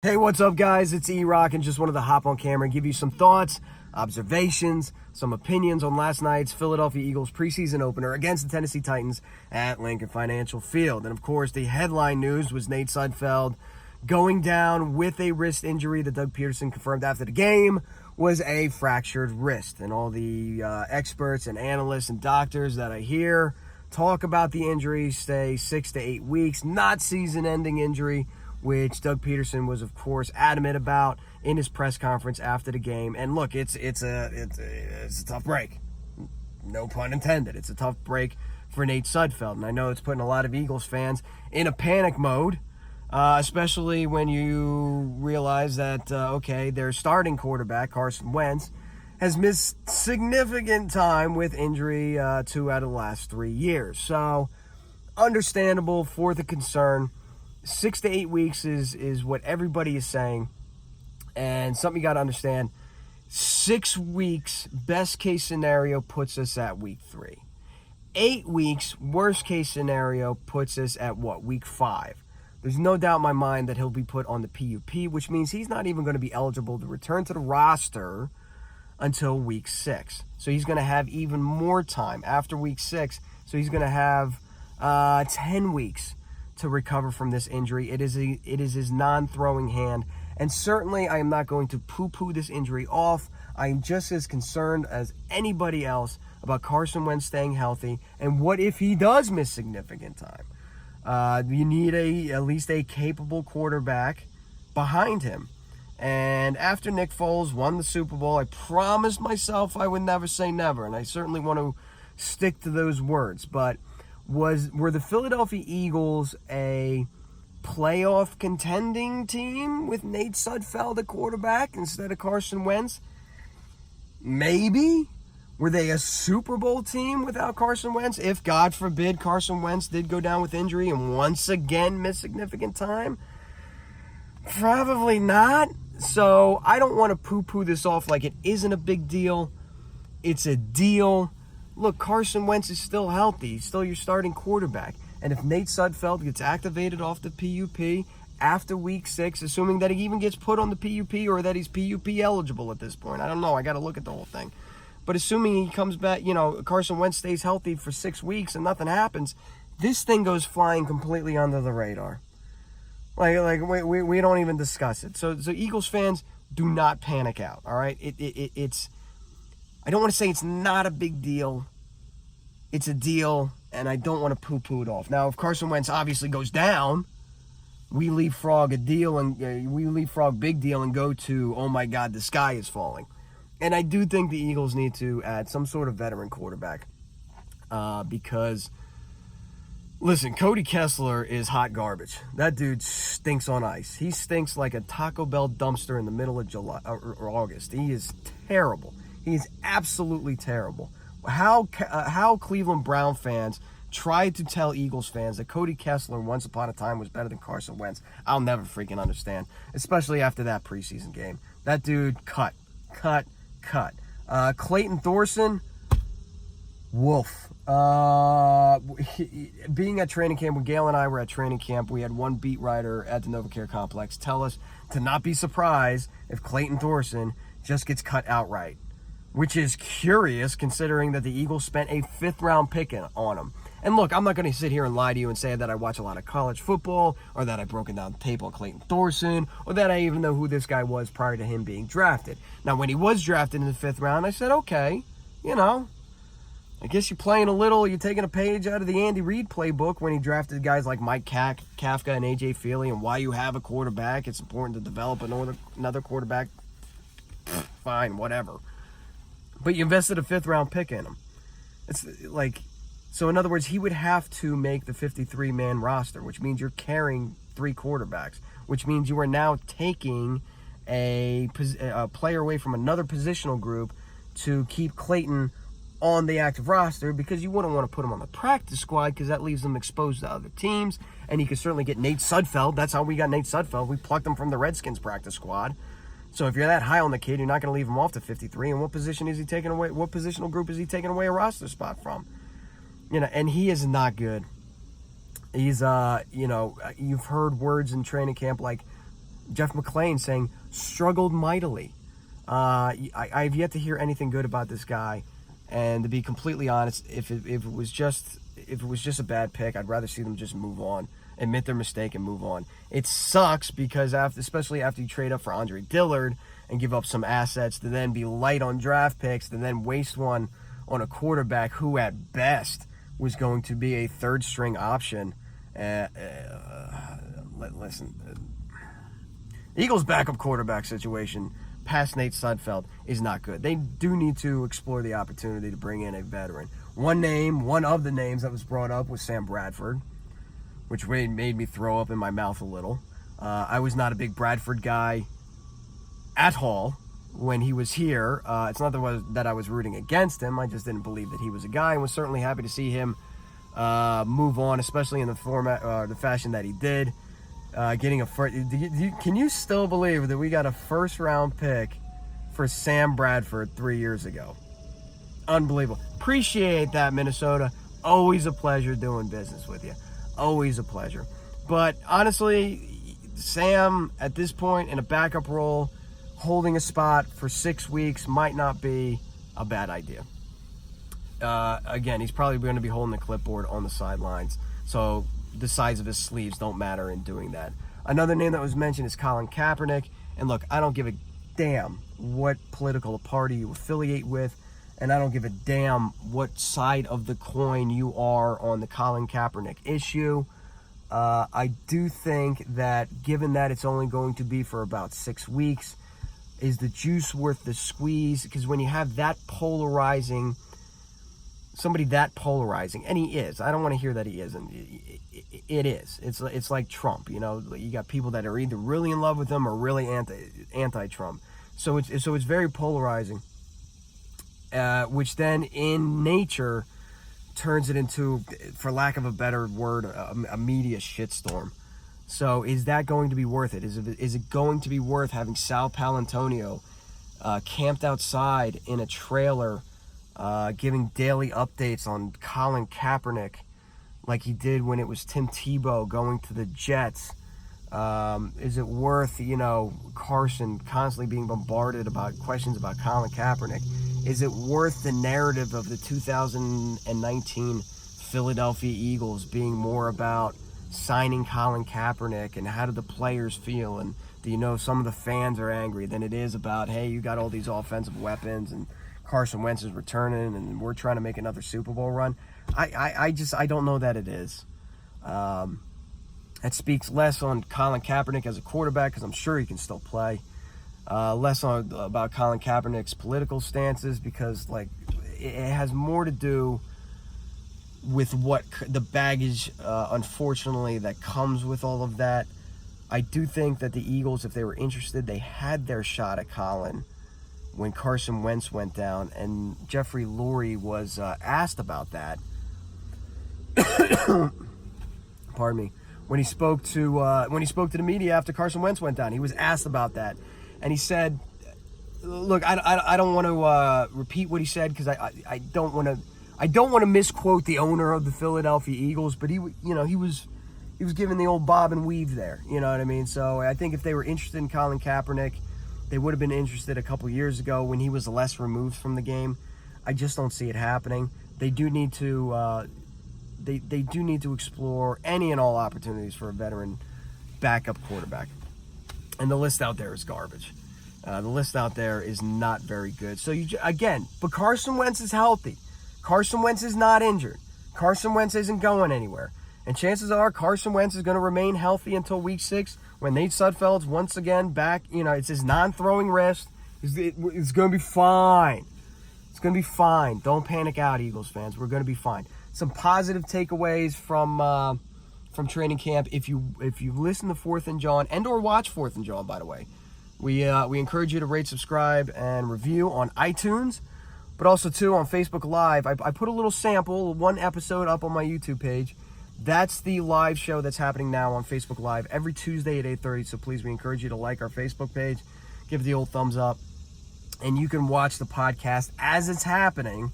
Hey, what's up, guys? It's E-Rock, and just wanted to hop on camera and give you some thoughts, observations, some opinions on last night's Philadelphia Eagles preseason opener against the Tennessee Titans at Lincoln Financial Field. And, of course, the headline news was Nate Sudfeld going down with a wrist injury that Doug Pederson confirmed after the game was a fractured wrist. And all the experts and analysts and doctors that I hear talk about the injury say 6 to 8 weeks, not season-ending injury, which Doug Pederson was, of course, adamant about in his press conference after the game. And look, it's a tough break. No pun intended. It's a tough break for Nate Sudfeld. And I know it's putting a lot of Eagles fans in a panic mode, especially when you realize that, their starting quarterback, Carson Wentz, has missed significant time with injury 2 out of the last 3 years. So, understandable for the concern. 6 to 8 weeks is what everybody is saying. And something you got to understand, 6 weeks, best case scenario, puts us at week 3. 8 weeks, worst case scenario, puts us at what? Week 5. There's no doubt in my mind that he'll be put on the PUP, which means he's not even going to be eligible to return to the roster until week 6. So he's going to have even more time after week 6. So he's going to have 10 weeks to recover from this injury. It is his non-throwing hand, and certainly I am not going to poo-poo this injury off. I am just as concerned as anybody else about Carson Wentz staying healthy, and what if he does miss significant time? You need at least a capable quarterback behind him. And after Nick Foles won the Super Bowl, I promised myself I would never say never, and I certainly want to stick to those words. But were the Philadelphia Eagles a playoff contending team with Nate Sudfeld at quarterback instead of Carson Wentz? Maybe. Were they a Super Bowl team without Carson Wentz? If, God forbid, Carson Wentz did go down with injury and once again miss significant time? Probably not. So I don't want to poo-poo this off like it isn't a big deal. It's a deal. Look, Carson Wentz is still healthy. He's still your starting quarterback. And if Nate Sudfeld gets activated off the PUP after week 6, assuming that he even gets put on the PUP or that he's PUP eligible at this point, I don't know. I got to look at the whole thing. But assuming he comes back, Carson Wentz stays healthy for 6 weeks and nothing happens, this thing goes flying completely under the radar. We don't even discuss it. So Eagles fans, do not panic out, all right? It's I don't want to say it's not a big deal. It's a deal, and I don't want to poo-poo it off. Now, if Carson Wentz obviously goes down, we leapfrog a deal, and we leapfrog big deal and go to, oh my God, the sky is falling. And I do think the Eagles need to add some sort of veteran quarterback because, listen, Cody Kessler is hot garbage. That dude stinks on ice. He stinks like a Taco Bell dumpster in the middle of July or August. He is terrible. He's absolutely terrible. How Cleveland Brown fans tried to tell Eagles fans that Cody Kessler once upon a time was better than Carson Wentz, I'll never freaking understand, especially after that preseason game. That dude cut. Clayton Thorson, woof. Being at training camp, when Gail and I were at training camp, we had one beat writer at the NovaCare Complex tell us to not be surprised if Clayton Thorson just gets cut outright. Which is curious considering that the Eagles spent a 5th-round pick on him. And look, I'm not going to sit here and lie to you and say that I watch a lot of college football or that I've broken down tape on Clayton Thorson or that I even know who this guy was prior to him being drafted. Now, when he was drafted in the 5th round, I said, okay, I guess you're playing a little, you're taking a page out of the Andy Reid playbook when he drafted guys like Mike Kafka and A.J. Feely, and why you have a quarterback. It's important to develop another quarterback. Fine, whatever. But you invested a 5th-round pick in him. It's like, so in other words, he would have to make the 53-man roster, which means you're carrying 3 quarterbacks, which means you are now taking a player away from another positional group to keep Clayton on the active roster because you wouldn't want to put him on the practice squad because that leaves him exposed to other teams. And you can certainly get Nate Sudfeld. That's how we got Nate Sudfeld. We plucked him from the Redskins practice squad. So if you're that high on the kid, you're not going to leave him off to 53. And what position is he taking away? What positional group is he taking away a roster spot from? And he is not good. He's, you've heard words in training camp like Jeff McClain saying, struggled mightily. I've yet to hear anything good about this guy. And to be completely honest, if it was just a bad pick, I'd rather see them just move on, admit their mistake, and move on. It sucks because especially after you trade up for Andre Dillard and give up some assets to then be light on draft picks, to then waste one on a quarterback who at best was going to be a third-string option. Listen, Eagles' backup quarterback situation past Nate Sudfeld is not good. They do need to explore the opportunity to bring in a veteran. One of the names that was brought up was Sam Bradford, which made me throw up in my mouth a little. I was not a big Bradford guy at all when he was here. It's not that I was rooting against him. I just didn't believe that he was a guy, and was certainly happy to see him move on, especially in the the fashion that he did. Getting a first. Can you still believe that we got a first-round pick for Sam Bradford 3 years ago? Unbelievable. Appreciate that, Minnesota. Always a pleasure doing business with you. Always a pleasure. But honestly, Sam, at this point, in a backup role, holding a spot for 6 weeks might not be a bad idea. Again, he's probably going to be holding the clipboard on the sidelines. So the size of his sleeves don't matter in doing that. Another name that was mentioned is Colin Kaepernick. And look, I don't give a damn what political party you affiliate with, and I don't give a damn what side of the coin you are on the Colin Kaepernick issue. I do think that given that it's only going to be for about 6 weeks, is the juice worth the squeeze? Because when you have somebody that polarizing, and he is. I don't want to hear that he isn't. It is. It's like Trump. You know, you got people that are either really in love with him or really anti-Trump. So it's very polarizing, which then in nature turns it into, for lack of a better word, a media shitstorm. So is that going to be worth it? Is it going to be worth having Sal Paolantonio camped outside in a trailer, giving daily updates on Colin Kaepernick like he did when it was Tim Tebow going to the Jets? Is it worth, Carson constantly being bombarded about questions about Colin Kaepernick? Is it worth the narrative of the 2019 Philadelphia Eagles being more about signing Colin Kaepernick and how do the players feel, and do some of the fans are angry, than it is about, hey, you got all these offensive weapons and Carson Wentz is returning and we're trying to make another Super Bowl run? I don't know that it is. It speaks less on Colin Kaepernick as a quarterback, because I'm sure he can still play. Less about Colin Kaepernick's political stances, because it has more to do with what the baggage, unfortunately, that comes with all of that. I do think that the Eagles, if they were interested, they had their shot at Colin when Carson Wentz went down, and Jeffrey Lurie was asked about that. Pardon me. When he spoke to the media after Carson Wentz went down, he was asked about that, and he said, "Look, I don't want to repeat what he said, because I don't want to misquote the owner of the Philadelphia Eagles, but he was giving the old bob and weave there, you know what I mean? So I think if they were interested in Colin Kaepernick, they would have been interested a couple years ago when he was less removed from the game. I just don't see it happening. They do need to they do need to explore any and all opportunities for a veteran backup quarterback. And the list out there is garbage. The list out there is not very good. So but Carson Wentz is healthy. Carson Wentz is not injured. Carson Wentz isn't going anywhere. And chances are Carson Wentz is going to remain healthy until week 6, when Nate Sudfeld's once again back. It's his non-throwing wrist. It's going to be fine. It's going to be fine. Don't panic out, Eagles fans. We're going to be fine. Some positive takeaways from training camp. If you listen to 4th and John and/or watch 4th and John, by the way, we encourage you to rate, subscribe, and review on iTunes, but also too on Facebook Live. I put a little sample, one episode up on my YouTube page. That's the live show that's happening now on Facebook Live every Tuesday at 8:30. So please, we encourage you to like our Facebook page, give it the old thumbs up, and you can watch the podcast as it's happening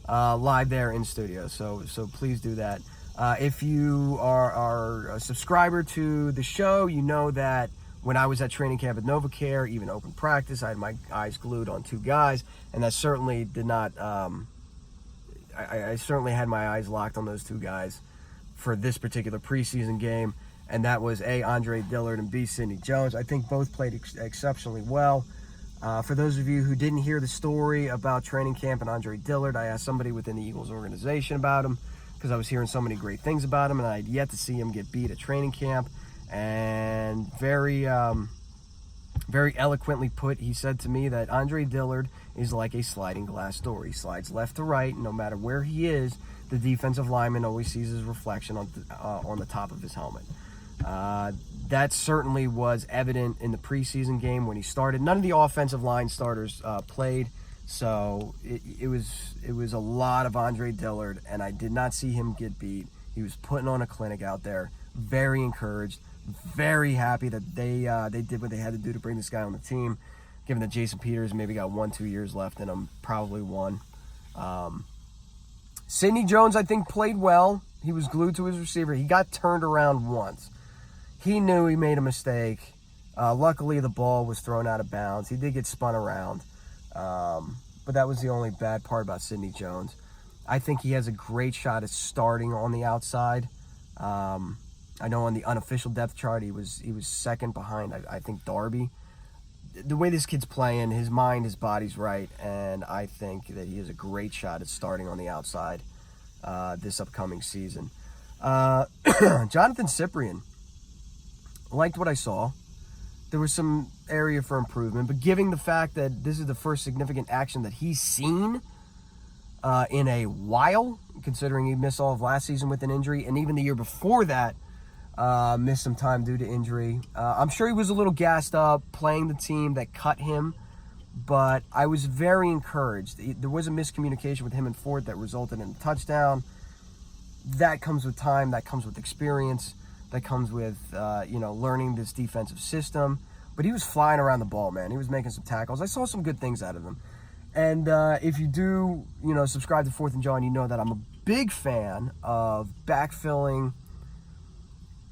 live there in studio. So please do that. If you are a subscriber to the show, you know that when I was at training camp at NovaCare, even open practice, I had my eyes glued on two guys, and that certainly did not, I certainly had my eyes locked on those two guys for this particular preseason game, and that was A, Andre Dillard, and B, Sidney Jones. I think both played exceptionally well. For those of you who didn't hear the story about training camp and Andre Dillard, I asked somebody within the Eagles organization about him because I was hearing so many great things about him, and I had yet to see him get beat at training camp. And very eloquently put, he said to me that Andre Dillard is like a sliding glass door. He slides left to right, and no matter where he is, the defensive lineman always sees his reflection on the top of his helmet. That certainly was evident in the preseason game when he started. None of the offensive line starters played, so it was a lot of Andre Dillard, and I did not see him get beat. He was putting on a clinic out there. Very encouraged, very happy that they did what they had to do to bring this guy on the team, given that Jason Peters maybe got 1-2 years left in him, probably one. Sidney Jones, I think, played well. He was glued to his receiver. He got turned around once. He knew he made a mistake. Luckily, the ball was thrown out of bounds. He did get spun around, but that was the only bad part about Sidney Jones. I think he has a great shot at starting on the outside. I know on the unofficial depth chart he was second behind, I think, Darby. The way this kid's playing, his mind, his body's right, and I think that he has a great shot at starting on the outside this upcoming season. Jonathan Cyprien, liked what I saw. There was some area for improvement, but given the fact that this is the first significant action that he's seen in a while, considering he missed all of last season with an injury, and even the year before that, missed some time due to injury. I'm sure he was a little gassed up playing the team that cut him, but I was very encouraged. There was a miscommunication with him and Ford that resulted in a touchdown. That comes with time. That comes with experience. That comes with, learning this defensive system. But he was flying around the ball, man. He was making some tackles. I saw some good things out of him. And if you do, subscribe to Fourth and John, you know that I'm a big fan of backfilling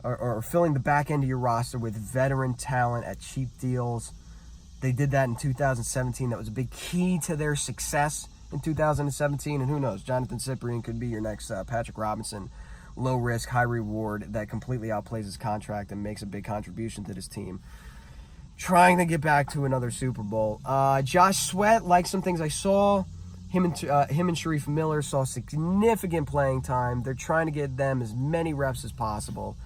or filling the back end of your roster with veteran talent at cheap deals. They did that in 2017. That was a big key to their success in 2017. And who knows, Jonathan Cyprien could be your next Patrick Robinson. Low risk, high reward that completely outplays his contract and makes a big contribution to this team. Trying to get back to another Super Bowl. Josh Sweat, like some things I saw. Him and Sharif Miller saw significant playing time. They're trying to get them as many reps as possible.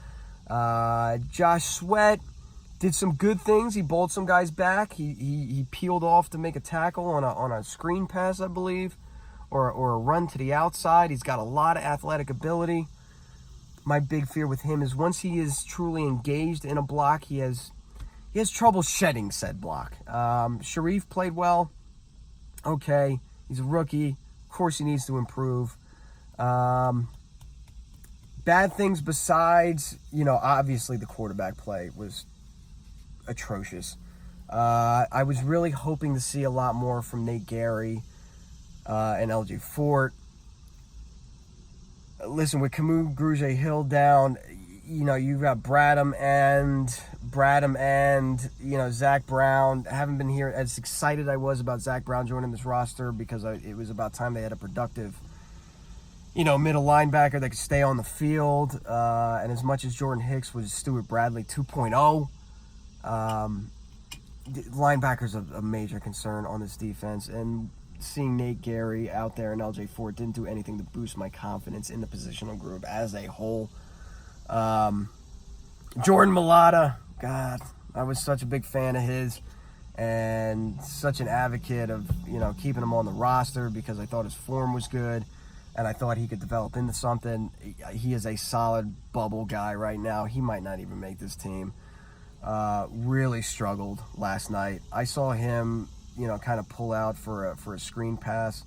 Josh Sweat did some good things. He bowled some guys back. He peeled off to make a tackle on a screen pass, I believe, or a run to the outside. He's got a lot of athletic ability. My big fear with him is once he is truly engaged in a block, he has trouble shedding said block. Sharif played well. Okay, he's a rookie. Of course, he needs to improve. Bad things besides, obviously the quarterback play was atrocious. I was really hoping to see a lot more from Nate Gary and LJ Fort. Listen, with Camus Grugier-Hill down, you've got Bradham and Zach Brown. I haven't been here as excited I was about Zach Brown joining this roster because it was about time they had a productive, middle linebacker that could stay on the field. And as much as Jordan Hicks was Stuart Bradley 2.0, linebacker's a major concern on this defense. And seeing Nate Gary out there and LJ Fort didn't do anything to boost my confidence in the positional group as a whole. Jordan Mailata, God, I was such a big fan of his and such an advocate of, keeping him on the roster because I thought his form was good and I thought he could develop into something. He is a solid bubble guy right now. He might not even make this team. Really struggled last night. I saw him, kind of pull out for a screen pass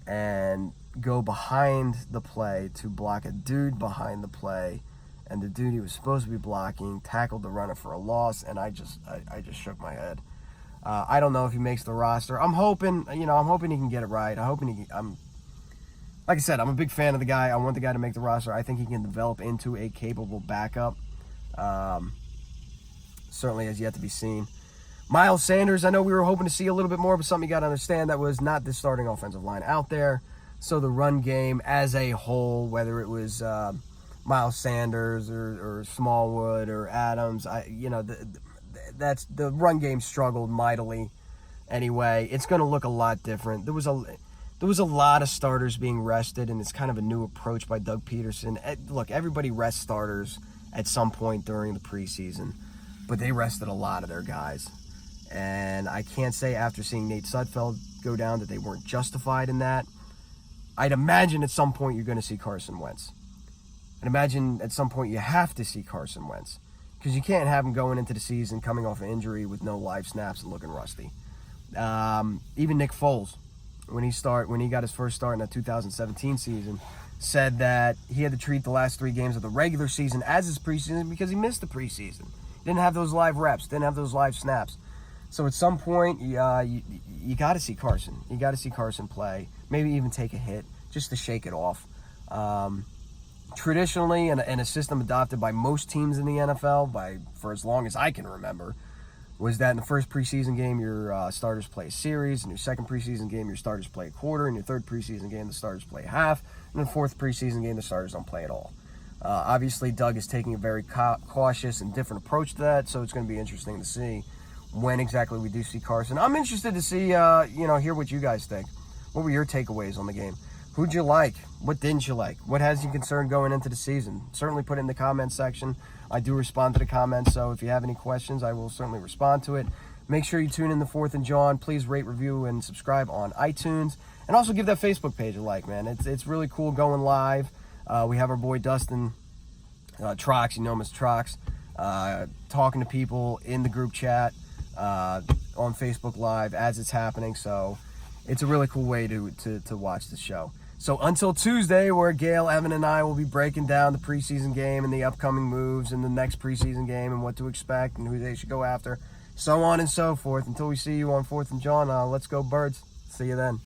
and go behind the play to block a dude behind the play, and the dude he was supposed to be blocking tackled the runner for a loss, and I just shook my head. I don't know if he makes the roster. I'm hoping he can get it right. Like I said, I'm a big fan of the guy. I want the guy to make the roster. I think he can develop into a capable backup. certainly has yet to be seen. Miles Sanders, I know we were hoping to see a little bit more, but something you got to understand, that was not the starting offensive line out there. So the run game as a whole, whether it was Miles Sanders or Smallwood or Adams, the run game struggled mightily. Anyway, it's going to look a lot different. There was a lot of starters being rested, and it's kind of a new approach by Doug Pederson. Look, everybody rests starters at some point during the preseason, but they rested a lot of their guys. And I can't say after seeing Nate Sudfeld go down that they weren't justified in that. I'd imagine at some point you're going to see Carson Wentz. I'd imagine at some point you have to see Carson Wentz, because you can't have him going into the season coming off an injury with no live snaps and looking rusty. Even Nick Foles, when he got his first start in the 2017 season, said that he had to treat the last 3 games of the regular season as his preseason because he missed the preseason. Didn't have those live reps, didn't have those live snaps. So at some point, you got to see Carson. You got to see Carson play. Maybe even take a hit just to shake it off. Traditionally, and a system adopted by most teams in the NFL for as long as I can remember, was that in the first preseason game, your starters play a series. In your second preseason game, your starters play a quarter. In your third preseason game, the starters play half. And in the fourth preseason game, the starters don't play at all. Obviously, Doug is taking a very cautious and different approach to that, so it's going to be interesting to see when exactly we do see Carson. I'm interested to see, hear what you guys think. What were your takeaways on the game? Who'd you like? What didn't you like? What has you concerned going into the season? Certainly put it in the comments section. I do respond to the comments, so if you have any questions, I will certainly respond to it. Make sure you tune in to 4th and John. Please rate, review, and subscribe on iTunes. And also give that Facebook page a like, man. It's really cool going live. We have our boy Dustin Trox, you know him as Trox, talking to people in the group chat on Facebook Live as it's happening. So it's a really cool way to watch the show. So until Tuesday, where Gail, Evan, and I will be breaking down the preseason game and the upcoming moves and the next preseason game and what to expect and who they should go after, so on and so forth. Until we see you on 4th and John, let's go Birds. See you then.